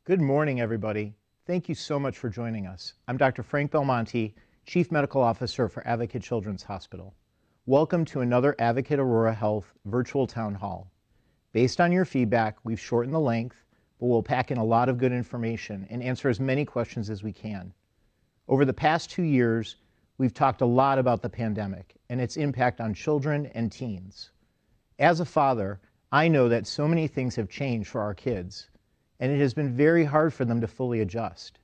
Good morning, everybody. Thank you so much for joining us. I'm Dr. Frank Belmonte, Chief Medical Officer for Advocate Children's Hospital. Welcome to another Advocate Aurora Health virtual town hall. Based on your feedback, we've shortened the length, but we'll pack in a lot of good information and answer as many questions as we can. Over the past 2 years, we've talked a lot about the pandemic and its impact on children and teens. As a father, I know that so many things have changed for our kids, and it has been very hard for them to fully adjust.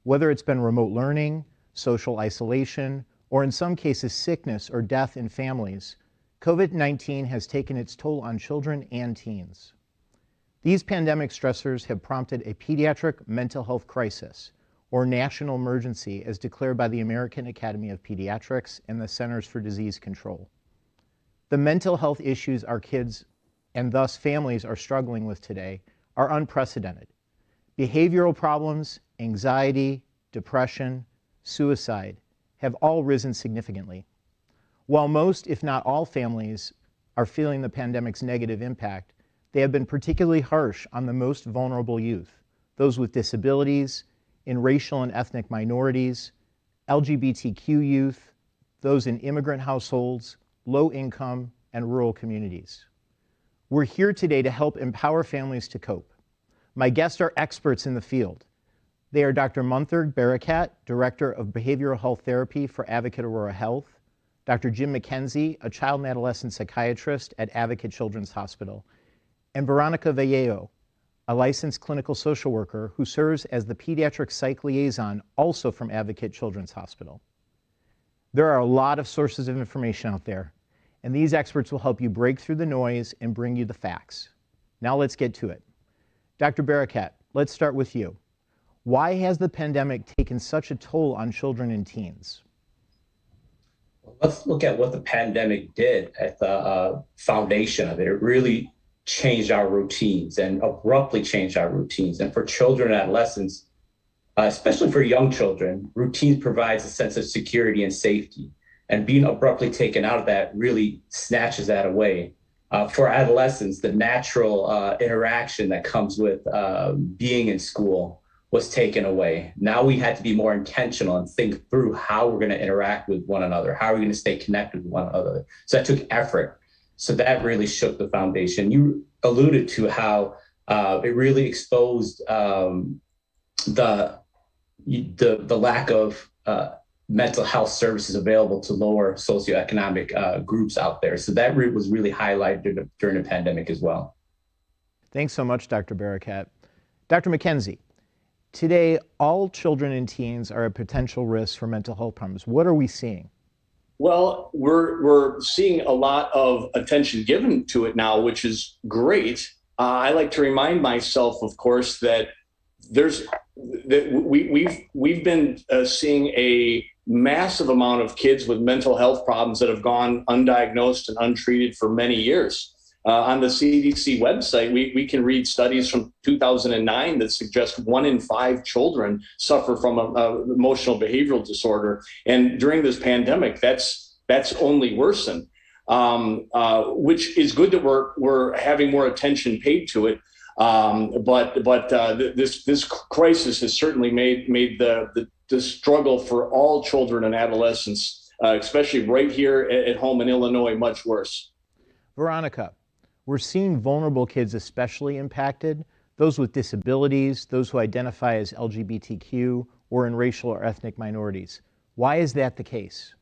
Whether it's been remote learning, social isolation, or in some cases sickness or death in families, COVID-19 has taken its toll on children and teens. These pandemic stressors have prompted a pediatric mental health crisis, or national emergency, as declared by the American Academy of Pediatrics and the Centers for Disease Control. The mental health issues our kids, and thus families, are struggling with today are unprecedented. Behavioral problems, anxiety, depression, suicide have all risen significantly. While most, if not all, families are feeling the pandemic's negative impact, they have been particularly harsh on the most vulnerable youth, those with disabilities, in racial and ethnic minorities, LGBTQ youth, those in immigrant households, low income, and rural communities. We're here today to help empower families to cope. My guests are experts in the field. They are Dr. Munthurg Barakat, Director of Behavioral Health Therapy for Advocate Aurora Health, Dr. Jim McKenzie, a child and adolescent psychiatrist at Advocate Children's Hospital, and Veronica Vallejo, a licensed clinical social worker who serves as the pediatric psych liaison, also from Advocate Children's Hospital. There are a lot of sources of information out there, and these experts will help you break through the noise and bring you the facts. Now let's get to it. Dr. Barakat, let's start with you. Why has the pandemic taken such a toll on children and teens? Let's look at what the pandemic did at the foundation of it. It really changed our routines and abruptly changed our routines. And for children and adolescents, especially for young children, routines provides a sense of security and safety. And being abruptly taken out of that really snatches that away. For adolescents, the natural interaction that comes with being in school was taken away. Now we had to be more intentional and think through how we're going to interact with one another. How are we going to stay connected with one another? So that took effort. So that really shook the foundation. You alluded to how it really exposed the lack of mental health services available to lower socioeconomic groups out there. So that was really highlighted during the pandemic as well. Thanks so much, Dr. Barakat. Dr. McKenzie, today all children and teens are a potential risk for mental health problems. What are we seeing? Well, we're seeing a lot of attention given to it now, which is great. I like to remind myself, of course, that we've been seeing a massive amount of kids with mental health problems that have gone undiagnosed and untreated for many years. On the CDC website, we can read studies from 2009 that suggest 1 in 5 children suffer from an emotional behavioral disorder. And during this pandemic, that's only worsened, which is good that we're having more attention paid to it. But this crisis has certainly made the struggle for all children and adolescents, especially right here at home in Illinois, much worse. Veronica, we're seeing vulnerable kids especially impacted, those with disabilities, those who identify as LGBTQ or in racial or ethnic minorities. Why is that the case?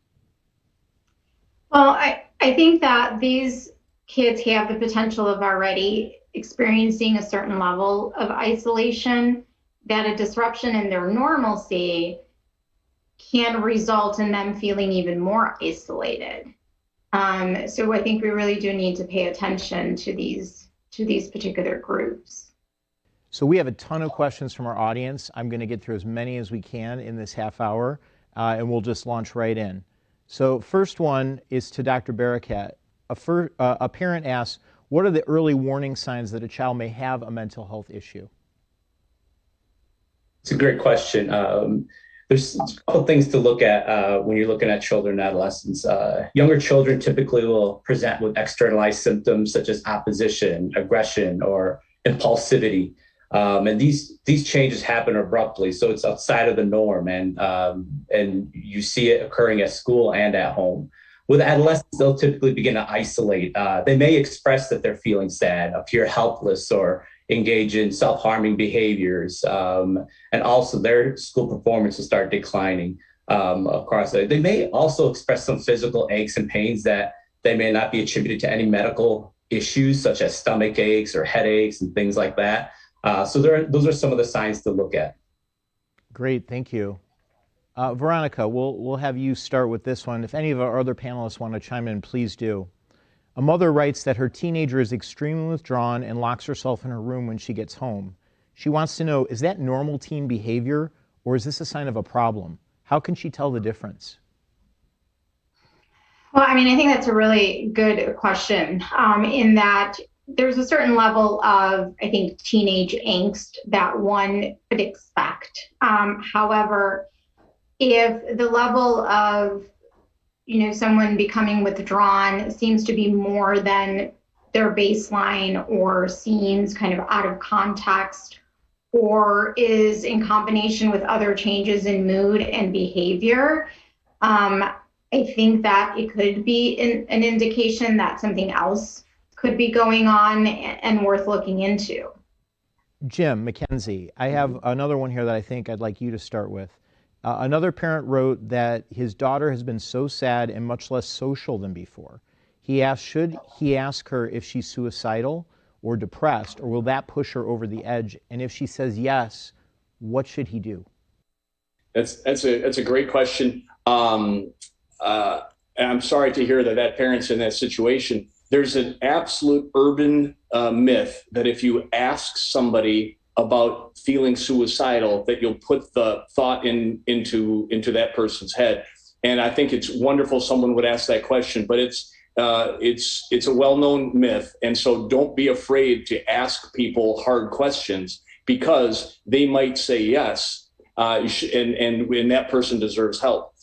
Well, I think that these kids have the potential of already experiencing a certain level of isolation, that a disruption in their normalcy can result in them feeling even more isolated. So I think we really do need to pay attention to these particular groups. So we have a ton of questions from our audience. I'm going to get through as many as we can in this half hour, and we'll just launch right in. So first one is to Dr. Barakat. A parent asks, what are the early warning signs that a child may have a mental health issue? It's a great question. There's a couple things to look at when you're looking at children and adolescents. Younger children typically will present with externalized symptoms such as opposition, aggression, or impulsivity. And these changes happen abruptly, so it's outside of the norm, and you see it occurring at school and at home. With adolescents, they'll typically begin to isolate. They may express that they're feeling sad, appear helpless, or engage in self-harming behaviors. And also their school performance will start declining across it. They may also express some physical aches and pains that they may not be attributed to any medical issues, such as stomach aches or headaches and things like that. So those are some of the signs to look at. Great, thank you. Veronica, we'll have you start with this one. If any of our other panelists want to chime in, please do. A mother writes that her teenager is extremely withdrawn and locks herself in her room when she gets home. She wants to know, is that normal teen behavior, or is this a sign of a problem? How can she tell the difference? Well, I mean, I think that's a really good question, in that there's a certain level of, I think, teenage angst that one could expect. However, if the level of, someone becoming withdrawn seems to be more than their baseline, or seems kind of out of context, or is in combination with other changes in mood and behavior, I think that it could be an indication that something else could be going on and worth looking into. Jim, Mackenzie, I have another one here that I think I'd like you to start with. Another parent wrote that his daughter has been so sad and much less social than before. He asked, should he ask her if she's suicidal or depressed, or will that push her over the edge? And if she says yes, what should he do? That's a great question. And I'm sorry to hear that parent's in that situation. There's an absolute urban myth that if you ask somebody about feeling suicidal, that you'll put the thought into that person's head. And I think it's wonderful someone would ask that question, but it's a well-known myth. And so don't be afraid to ask people hard questions, because they might say yes, and that person deserves help.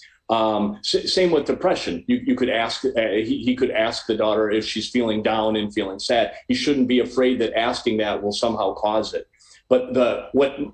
Same with depression. You could ask, he could ask the daughter if she's feeling down and feeling sad. He shouldn't be afraid that asking that will somehow cause it. But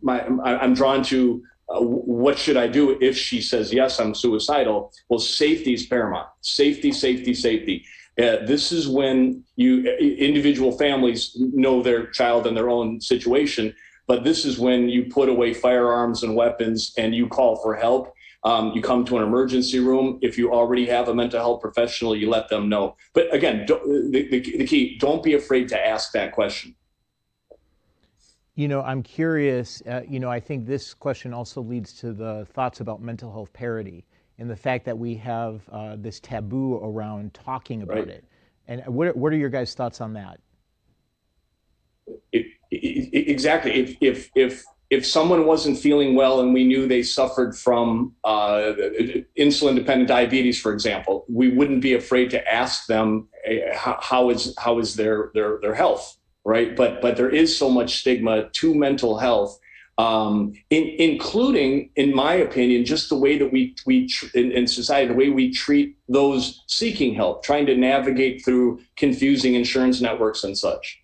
I'm drawn to, what should I do if she says, yes, I'm suicidal? Well, safety is paramount. Safety, safety, safety. This is when individual families know their child and their own situation, but this is when you put away firearms and weapons and you call for help. You come to an emergency room. If you already have a mental health professional, you let them know. But again, the key, don't be afraid to ask that question. I'm curious, I think this question also leads to the thoughts about mental health parity and the fact that we have this taboo around talking about it. And what are your guys' thoughts on that? Exactly. If someone wasn't feeling well and we knew they suffered from insulin-dependent diabetes, for example, we wouldn't be afraid to ask them how is their health. Right. But there is so much stigma to mental health, including, in my opinion, just the way that we in society, the way we treat those seeking help, trying to navigate through confusing insurance networks and such.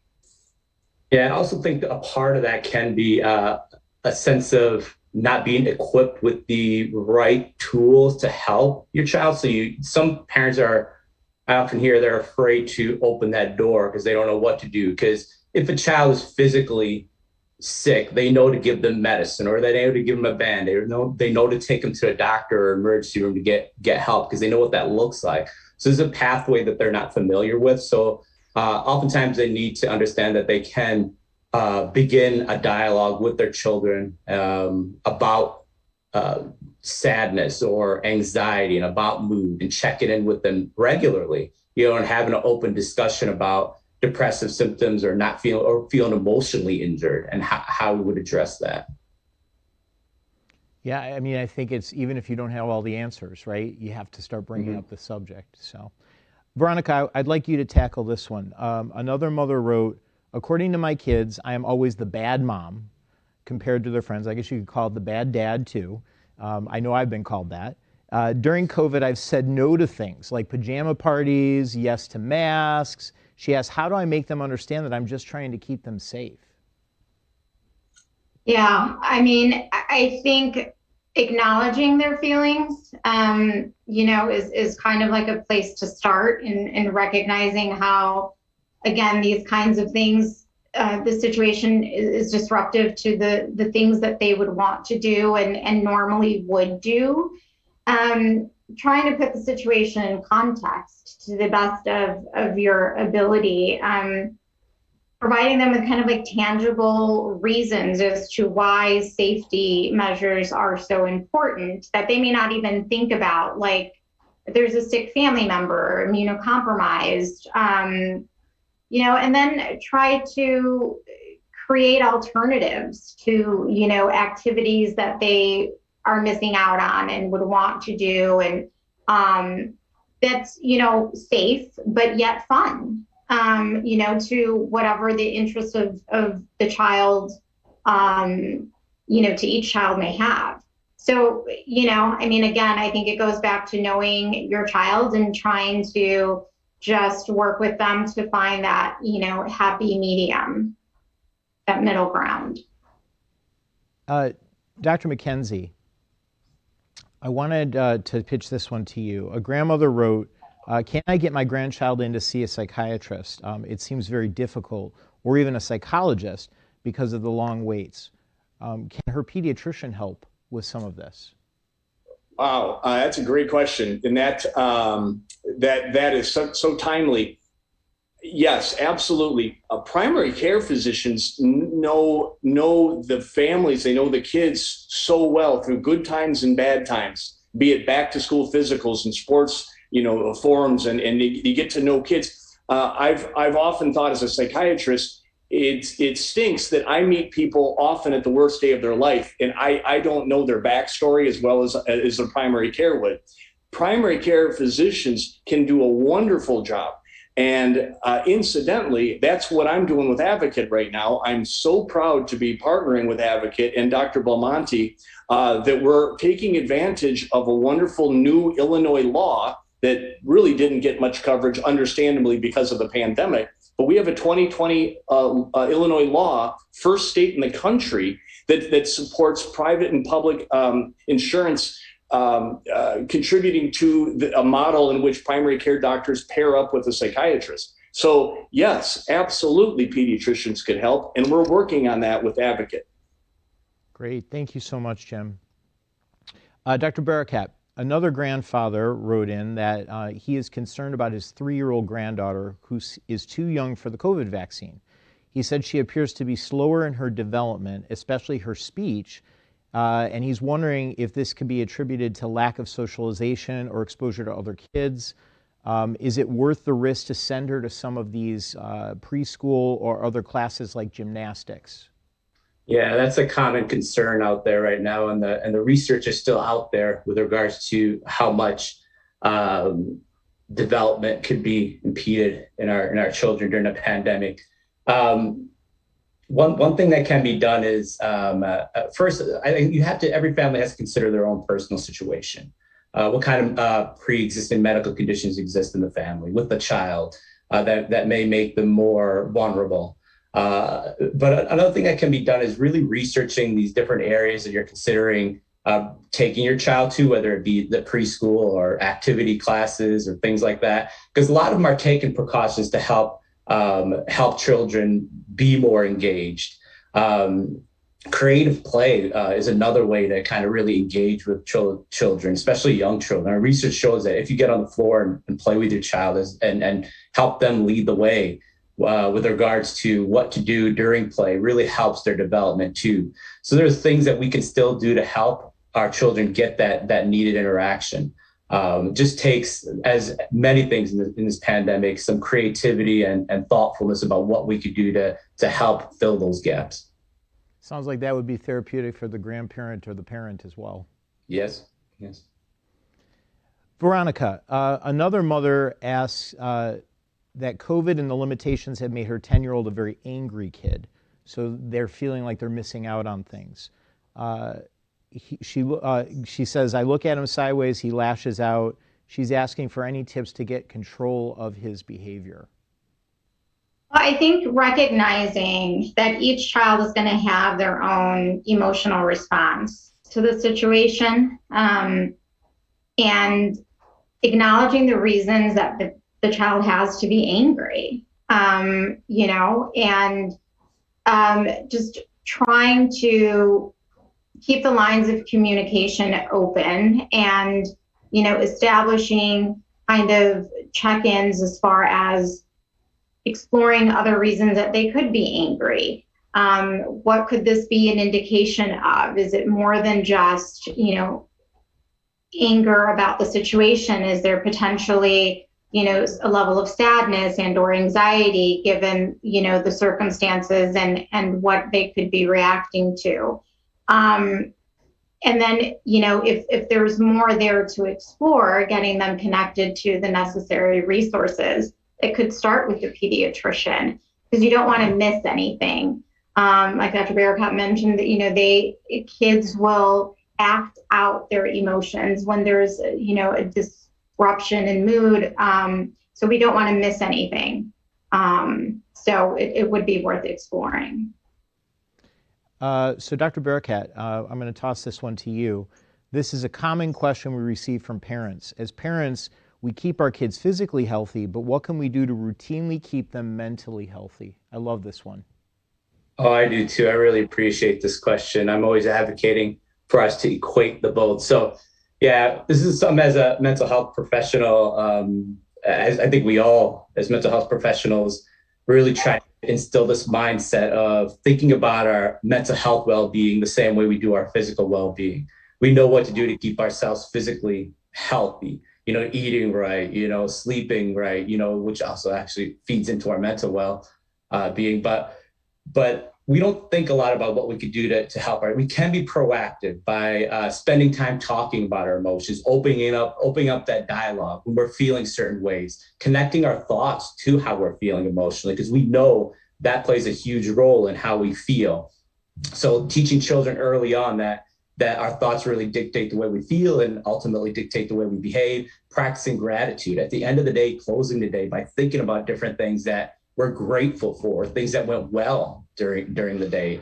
Yeah, I also think a part of that can be a sense of not being equipped with the right tools to help your child. So some parents I often hear they're afraid to open that door because they don't know what to do. Because if a child is physically sick, they know to give them medicine, or they know to give them a band. They know to take them to a doctor or emergency room to get help, because they know what that looks like. So there's a pathway that they're not familiar with. So oftentimes they need to understand that they can begin a dialogue with their children about sadness or anxiety and about mood, and checking in with them regularly, and having an open discussion about depressive symptoms or not feeling emotionally injured, and how we would address that. Yeah, I mean, I think it's, even if you don't have all the answers, right, you have to start bringing up the subject. So, Veronica, I'd like you to tackle this one. Another mother wrote, according to my kids, I am always the bad mom compared to their friends. I guess you could call it the bad dad too. I know I've been called that. During COVID, I've said no to things like pajama parties, yes to masks. She asked, how do I make them understand that I'm just trying to keep them safe? Yeah, I mean, I think acknowledging their feelings, is kind of like a place to start in recognizing how, again, these kinds of things, the situation is disruptive to the things that they would want to do and normally would do. Trying to put the situation in context to the best of your ability. Providing them with kind of like tangible reasons as to why safety measures are so important that they may not even think about, like there's a sick family member, immunocompromised, and then try to create alternatives to, activities that they are missing out on and would want to do. And that's, safe, but yet fun, to whatever the interests of the child, to each child may have. So, again, I think it goes back to knowing your child and trying to just work with them to find that, happy medium, that middle ground. Dr. McKenzie, I wanted to pitch this one to you. A grandmother wrote, can I get my grandchild in to see a psychiatrist? It seems very difficult, or even a psychologist, because of the long waits. Can her pediatrician help with some of this? Wow, that's a great question, and that is so timely. Yes, absolutely. Primary care physicians know the families, they know the kids so well through good times and bad times, be it back to school physicals and sports, forums, and you get to know kids. I've often thought as a psychiatrist, it stinks that I meet people often at the worst day of their life, and I don't know their backstory as well as their primary care would. Primary care physicians can do a wonderful job. And incidentally, that's what I'm doing with Advocate right now. I'm so proud to be partnering with Advocate and Dr. Belmonte that we're taking advantage of a wonderful new Illinois law that really didn't get much coverage, understandably, because of the pandemic. But we have a 2020 Illinois law, first state in the country, that supports private and public insurance, contributing to a model in which primary care doctors pair up with a psychiatrist. So yes, absolutely, pediatricians could help, and we're working on that with Advocate. Great, thank you so much, Jim. Dr. Barakat, another grandfather wrote in that he is concerned about his 3-year-old granddaughter who is too young for the COVID vaccine. He said she appears to be slower in her development, especially her speech, and he's wondering if this could be attributed to lack of socialization or exposure to other kids. Is it worth the risk to send her to some of these preschool or other classes like gymnastics? Yeah, that's a common concern out there right now, and the research is still out there with regards to how much development could be impeded in our children during the pandemic. One thing that can be done is first, I think every family has to consider their own personal situation. What kind of pre-existing medical conditions exist in the family with the child that may make them more vulnerable. But another thing that can be done is really researching these different areas that you're considering taking your child to, whether it be the preschool or activity classes or things like that, because a lot of them are taking precautions to help children be more engaged. Creative play is another way to kind of really engage with children, especially young children. Our research shows that if you get on the floor and play with your child and help them lead the way with regards to what to do during play, really helps their development too. So there's things that we can still do to help our children get that needed interaction. Just takes, as many things in this pandemic, some creativity and thoughtfulness about what we could do to help fill those gaps. Sounds like that would be therapeutic for the grandparent or the parent as well. Yes. Veronica, another mother asks that COVID and the limitations have made her 10-year-old a very angry kid. So they're feeling like they're missing out on things. She says, I look at him sideways, he lashes out. She's asking for any tips to get control of his behavior. I think recognizing that each child is going to have their own emotional response to the situation, and acknowledging the reasons that the child has to be angry, and just trying to keep the lines of communication open, and establishing kind of check-ins as far as exploring other reasons that they could be angry. What could this be an indication of? Is it more than just anger about the situation? Is there potentially a level of sadness and or anxiety given the circumstances and what they could be reacting to? And then, if there's more there to explore, getting them connected to the necessary resources. It could start with the pediatrician, because you don't want to miss anything. Like Dr. Barakat mentioned, that kids will act out their emotions when there's a disruption in mood. So we don't want to miss anything. So it would be worth exploring. So Dr. Barakat, I'm going to toss this one to you. This is a common question we receive from parents. As parents, we keep our kids physically healthy, but what can we do to routinely keep them mentally healthy? I love this one. Oh, I do too. I really appreciate this question. I'm always advocating for us to equate the both. So yeah, this is something as a mental health professional, as I think we all, as mental health professionals, really try to instill this mindset of thinking about our mental health well-being the same way we do our physical well-being. We know what to do to keep ourselves physically healthy, eating right, sleeping right, which also actually feeds into our mental well-being. But we don't think a lot about what we could do to help. We can be proactive by spending time talking about our emotions, opening up that dialogue when we're feeling certain ways, connecting our thoughts to how we're feeling emotionally, because we know that plays a huge role in how we feel. So teaching children early on that our thoughts really dictate the way we feel and ultimately dictate the way we behave, practicing gratitude. At the end of the day, closing the day by thinking about different things that we're grateful for, things that went well during the day,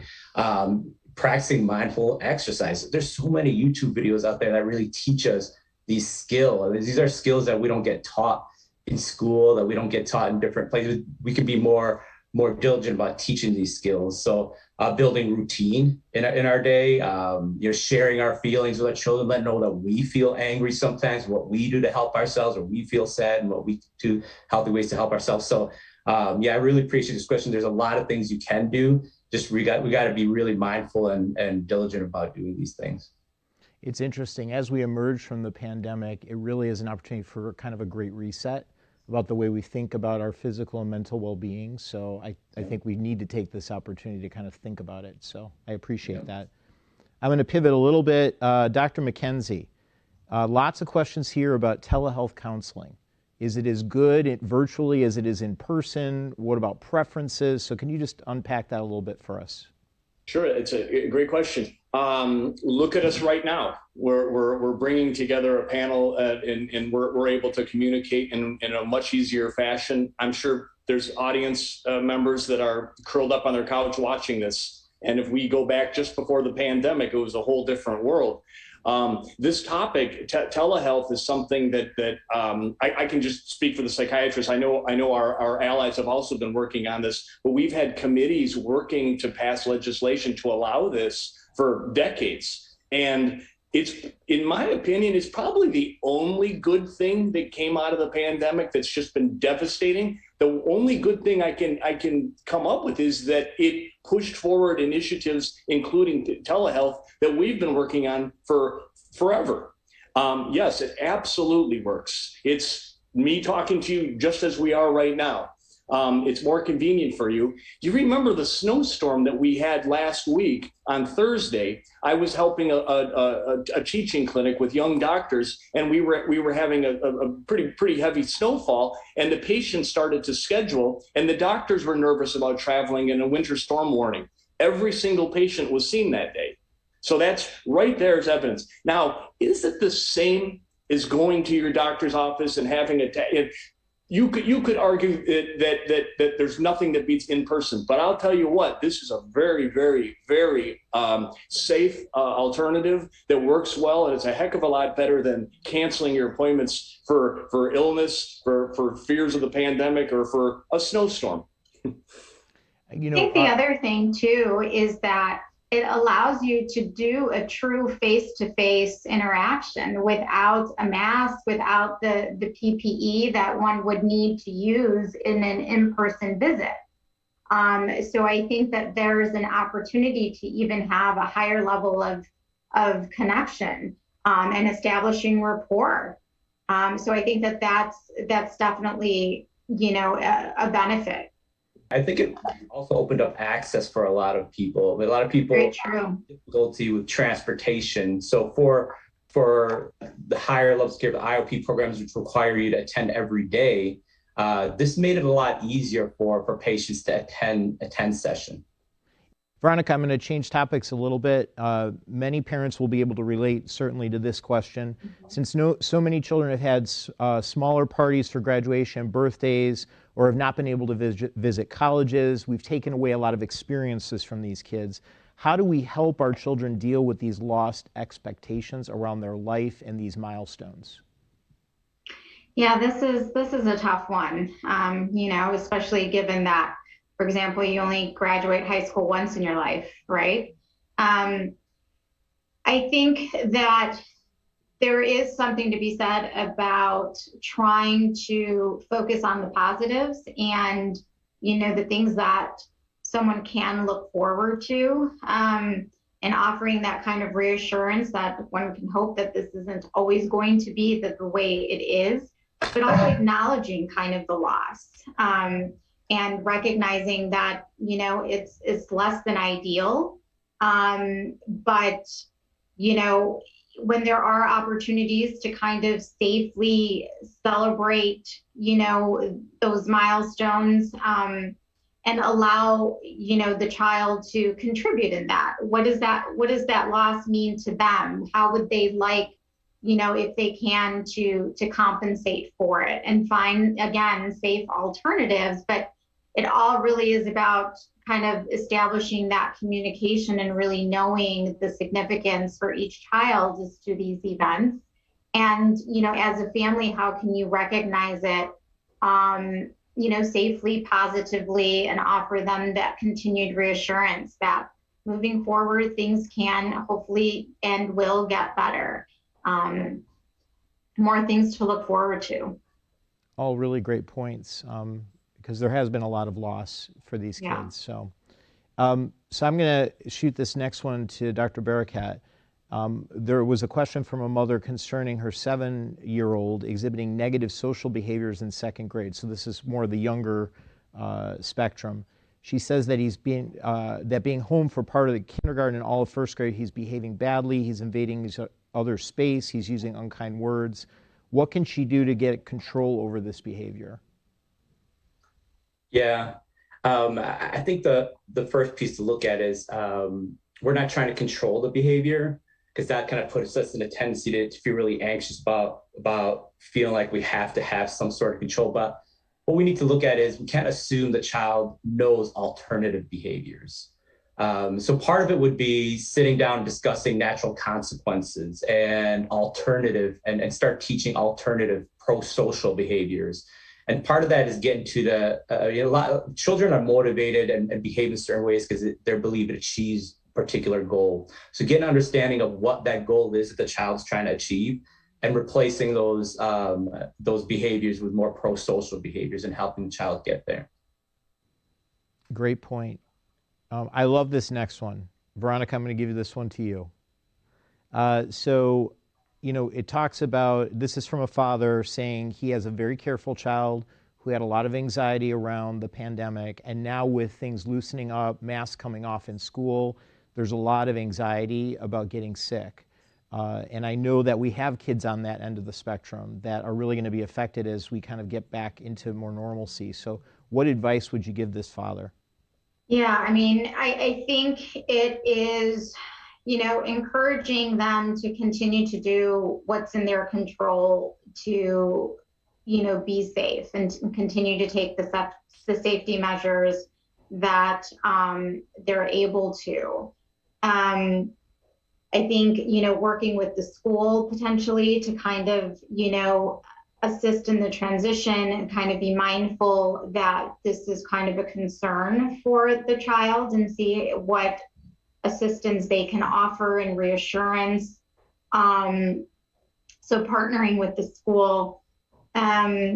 practicing mindful exercises. There's so many YouTube videos out there that really teach us these skills. These are skills that we don't get taught in school, that we don't get taught in different places. We can be more diligent about teaching these skills. So building routine in our day, sharing our feelings with our children, letting know that we feel angry sometimes, what we do to help ourselves, or we feel sad, and what we do, healthy ways to help ourselves. So I really appreciate this question. There's a lot of things you can do. Just we got to be really mindful and diligent about doing these things. It's interesting. As we emerge from the pandemic, it really is an opportunity for kind of a great reset about the way we think about our physical and mental well-being. So I think we need to take this opportunity to kind of think about it. So I appreciate that. I'm going to pivot a little bit. Dr. McKenzie, lots of questions here about telehealth counseling. Is it as good virtually as it is in person? What about preferences? So can you just unpack that a little bit for us? Sure, it's a great question. Look at us right now. We're bringing together a panel and we're able to communicate in a much easier fashion. I'm sure there's audience members that are curled up on their couch watching this. And if we go back just before the pandemic, it was a whole different world. This topic, telehealth, is something that I can just speak for the psychiatrists. I know our allies have also been working on this, but we've had committees working to pass legislation to allow this for decades. And it's, in my opinion, it's probably the only good thing that came out of the pandemic that's just been devastating. The only good thing I can come up with is that it pushed forward initiatives, including telehealth, that we've been working on for forever. Yes, it absolutely works. It's me talking to you just as we are right now. It's more convenient for you. Do you remember the snowstorm that we had last week on Thursday? I was helping a teaching clinic with young doctors, and we were having a pretty heavy snowfall, and the patients started to schedule, and the doctors were nervous about traveling in a winter storm warning. Every single patient was seen that day. So that's right there as evidence. Now, is it the same as going to your doctor's office and having you could argue that there's nothing that beats in person, but I'll tell you what, this is a very, very, very safe alternative that works well, and it's a heck of a lot better than canceling your appointments for illness, for fears of the pandemic, or for a snowstorm. I think the other thing too is that it allows you to do a true face-to-face interaction without a mask, without the PPE that one would need to use in an in-person visit. So I think that there's an opportunity to even have a higher level of connection and establishing rapport. So I think that that's definitely, a benefit. I think it also opened up access for a lot of people. A lot of people have difficulty with transportation. So for the higher levels of care, the IOP programs, which require you to attend every day, this made it a lot easier for patients to attend session. Veronica, I'm going to change topics a little bit. Many parents will be able to relate certainly to this question. Since so many children have had smaller parties for graduation, birthdays, or have not been able to visit colleges, we've taken away a lot of experiences from these kids. How do we help our children deal with these lost expectations around their life and these milestones? Yeah, this is a tough one, especially given that, for example, you only graduate high school once in your life, right? I think that there is something to be said about trying to focus on the positives and, the things that someone can look forward to, and offering that kind of reassurance that one can hope that this isn't always going to be the way it is, but also acknowledging kind of the loss. And recognizing that, it's less than ideal. But, when there are opportunities to kind of safely celebrate, those milestones, and allow, the child to contribute in that. What does that loss mean to them? How would they like, if they can to compensate for it, and find, again, safe alternatives. But it all really is about kind of establishing that communication and really knowing the significance for each child as to these events. And, as a family, how can you recognize it, safely, positively, and offer them that continued reassurance that moving forward, things can hopefully and will get better. More things to look forward to. All really great points, because there has been a lot of loss for these kids. So I'm going to shoot this next one to Dr. Barakat. There was a question from a mother concerning her 7-year-old exhibiting negative social behaviors in 2nd grade. So this is more the younger spectrum. She says that that being home for part of the kindergarten and all of 1st grade, he's behaving badly, he's invading his other space, he's using unkind words. What can she do to get control over this behavior? Yeah, I think the first piece to look at is we're not trying to control the behavior, because that kind of puts us in a tendency to feel really anxious about feeling like we have to have some sort of control. But what we need to look at is we can't assume the child knows alternative behaviors. So part of it would be sitting down and discussing natural consequences and alternative, and start teaching alternative pro-social behaviors. And part of that is getting to a lot of children are motivated and behave in certain ways because they believe it achieves a particular goal. So get an understanding of what that goal is that the child's trying to achieve, and replacing those behaviors with more pro-social behaviors and helping the child get there. Great point. I love this next one. Veronica, I'm going to give you this one to you. So, it talks about, this is from a father saying he has a very careful child who had a lot of anxiety around the pandemic. And now with things loosening up, masks coming off in school, there's a lot of anxiety about getting sick. And I know that we have kids on that end of the spectrum that are really going to be affected as we kind of get back into more normalcy. So what advice would you give this father? Yeah, I mean, I think it is, encouraging them to continue to do what's in their control to be safe and continue to take the safety measures that they're able to. I think, working with the school potentially to kind of, assist in the transition and kind of be mindful that this is kind of a concern for the child and see what assistance they can offer and reassurance. So partnering with the school, offering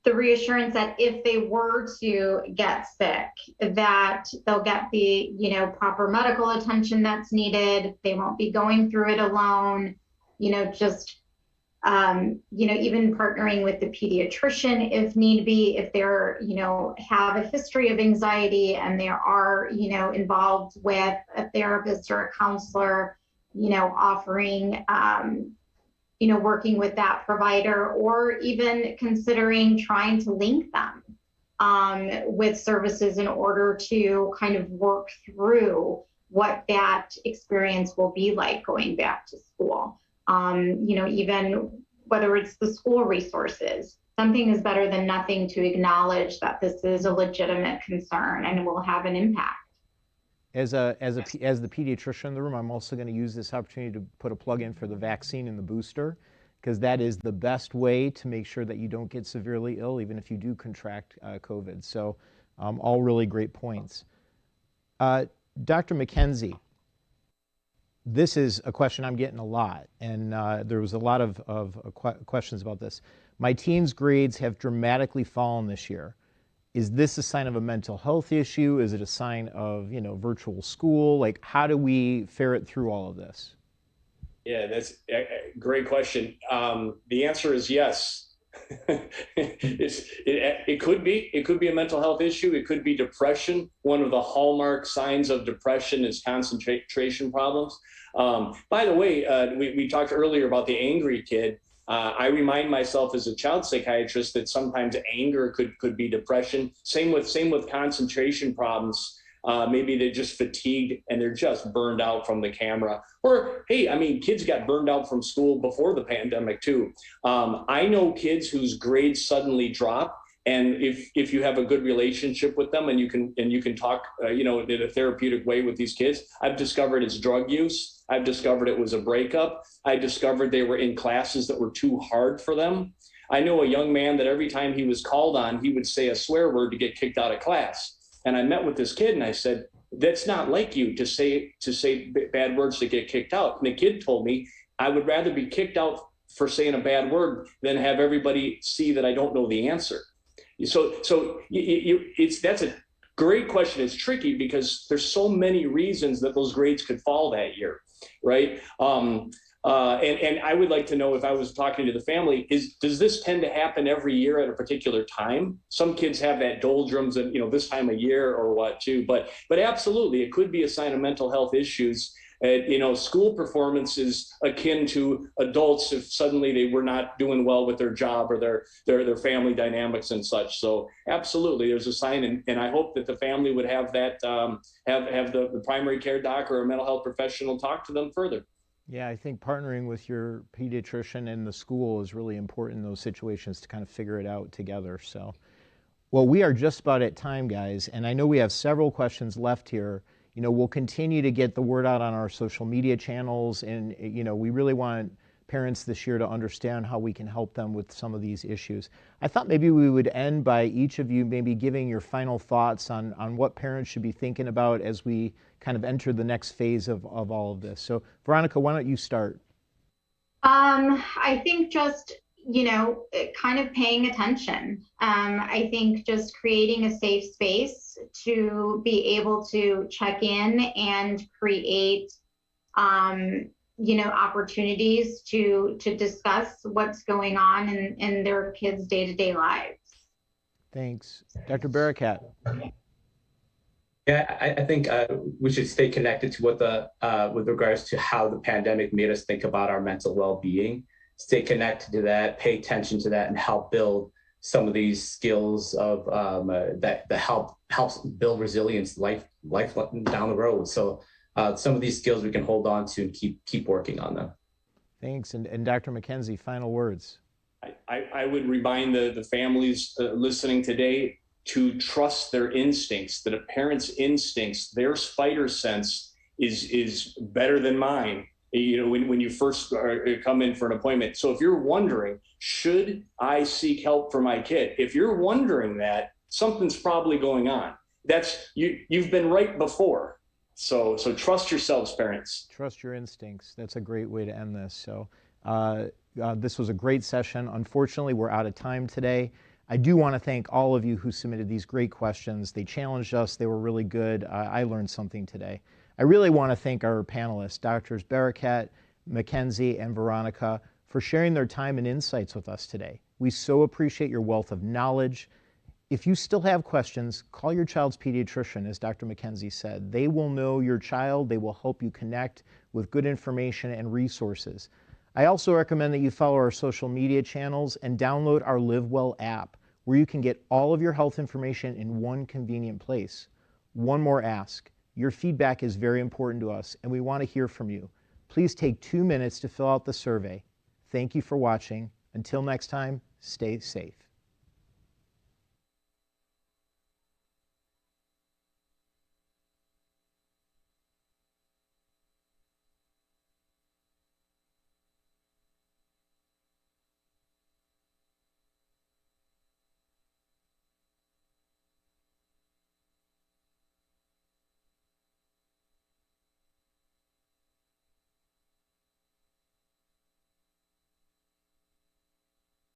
the reassurance that if they were to get sick, that they'll get the, proper medical attention that's needed. They won't be going through it alone, even partnering with the pediatrician if need be, if they're, have a history of anxiety and they are, involved with a therapist or a counselor, offering, working with that provider, or even considering trying to link them with services in order to kind of work through what that experience will be like going back to school. Even whether it's the school resources, something is better than nothing to acknowledge that this is a legitimate concern and will have an impact. As the pediatrician in the room, I'm also going to use this opportunity to put a plug in for the vaccine and the booster, because that is the best way to make sure that you don't get severely ill, even if you do contract COVID. So all really great points. Dr. McKenzie, this is a question I'm getting a lot, and there was a lot of questions about this. My teens' grades have dramatically fallen this year. Is this a sign of a mental health issue? Is it a sign of, virtual school? Like, how do we ferret through all of this? Yeah, that's a great question. The answer is yes. It could be a mental health issue. It could be depression. One of the hallmark signs of depression is concentration problems. By the way, we talked earlier about the angry kid. I remind myself as a child psychiatrist that sometimes anger could be depression. Same with concentration problems. Maybe they're just fatigued and they're just burned out from the camera. Or, hey, kids got burned out from school before the pandemic too. I know kids whose grades suddenly drop, and if you have a good relationship with them and you can talk, in a therapeutic way with these kids, I've discovered it's drug use. I've discovered it was a breakup. I discovered they were in classes that were too hard for them. I know a young man that every time he was called on, he would say a swear word to get kicked out of class. And I met with this kid and I said, that's not like you to say bad words to get kicked out. And the kid told me, I would rather be kicked out for saying a bad word than have everybody see that I don't know the answer. So that's a great question. It's tricky because there's so many reasons that those grades could fall that year, right? And I would like to know, if I was talking to the family, does this tend to happen every year at a particular time? Some kids have that doldrums and this time of year or what too, but absolutely it could be a sign of mental health issues. School performance is akin to adults if suddenly they were not doing well with their job or their family dynamics and such. So absolutely, there's a sign, and I hope that the family would have that have the primary care doc or a mental health professional talk to them further. Yeah, I think partnering with your pediatrician and the school is really important in those situations to kind of figure it out together. So, well, we are just about at time, guys, and I know we have several questions left here. We'll continue to get the word out on our social media channels, and we really want parents this year to understand how we can help them with some of these issues. I thought maybe we would end by each of you maybe giving your final thoughts on what parents should be thinking about as we kind of enter the next phase of all of this. So Veronica, why don't you start? I think just, kind of paying attention. I think just creating a safe space to be able to check in and create, opportunities to discuss what's going on in their kids' day-to-day lives. Thanks. Dr. Barakat. Yeah, I think we should stay connected to what with regards to how the pandemic made us think about our mental well-being. Stay connected to that, pay attention to that, and help build some of these skills of that helps build resilience life down the road. So some of these skills we can hold on to and keep working on them. Thanks. And Dr. McKenzie, final words. I would remind the families listening today to trust their instincts, that a parent's instincts, their spider sense is better than mine. When you first come in for an appointment. So if you're wondering, should I seek help for my kid? If you're wondering that, something's probably going on. You've been right before. So trust yourselves, parents. Trust your instincts. That's a great way to end this. So this was a great session. Unfortunately, we're out of time today. I do want to thank all of you who submitted these great questions. They challenged us. They were really good. I learned something today. I really want to thank our panelists, Drs. Barakat, McKenzie, and Veronica, for sharing their time and insights with us today. We so appreciate your wealth of knowledge. If you still have questions, call your child's pediatrician, as Dr. McKenzie said. They will know your child. They will help you connect with good information and resources. I also recommend that you follow our social media channels and download our Live Well app, where you can get all of your health information in one convenient place. One more ask. Your feedback is very important to us, and we want to hear from you. Please take 2 minutes to fill out the survey. Thank you for watching. Until next time, stay safe.